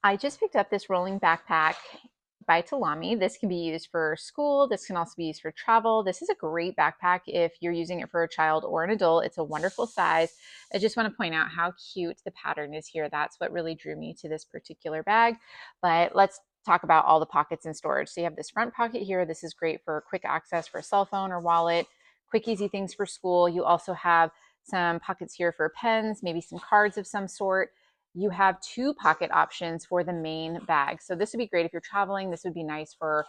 I just picked up this rolling backpack by Talami. This can be used for school. This can also be used for travel. This is a great backpack if you're using it for a child or an adult. It's a wonderful size. I just want to point out how cute the pattern is here. That's what really drew me to this particular bag. But let's talk about all the pockets and storage. So you have this front pocket here. This is great for quick access for a cell phone or wallet, quick, easy things for school. You also have some pockets here for pens, maybe some cards of some sort. You have two pocket options for the main bag. So this would be great if you're traveling. This would be nice for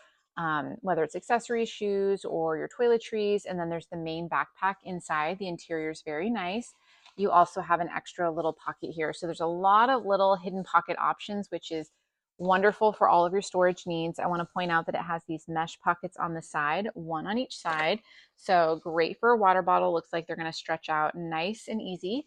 whether it's accessories, shoes, or your toiletries. And then there's the main backpack inside. The interior is very nice. You also have an extra little pocket here. So there's a lot of little hidden pocket options, which is wonderful for all of your storage needs. I want to point out that it has these mesh pockets on the side, one on each side. So great for a water bottle. Looks like they're going to stretch out nice and easy.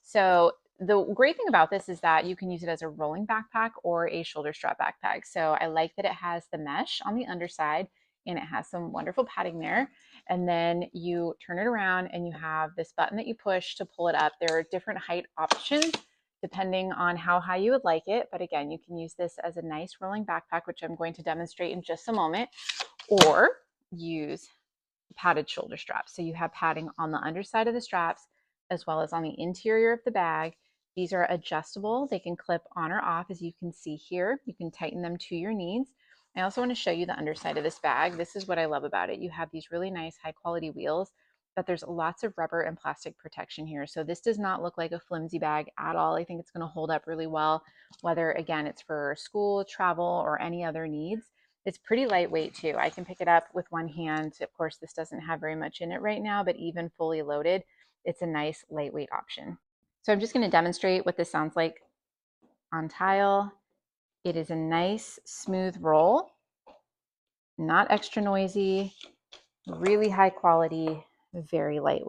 So the great thing about this is that you can use it as a rolling backpack or a shoulder strap backpack. So I like that it has the mesh on the underside and it has some wonderful padding there. And then you turn it around and you have this button that you push to pull it up. There are different height options depending on how high you would like it. But again, you can use this as a nice rolling backpack, which I'm going to demonstrate in just a moment, or use padded shoulder straps. So you have padding on the underside of the straps as well as on the interior of the bag. These are adjustable. They can clip on or off, as you can see here. You can tighten them to your needs. I also want to show you the underside of this bag. This is what I love about it. You have these really nice high quality wheels, but there's lots of rubber and plastic protection here. So this does not look like a flimsy bag at all. I think it's going to hold up really well, whether again, it's for school, travel, or any other needs. It's pretty lightweight too. I can pick it up with one hand. Of course, this doesn't have very much in it right now, but even fully loaded, it's a nice lightweight option. So I'm just going to demonstrate what this sounds like on tile. It is a nice smooth roll, not extra noisy, really high quality, very lightweight.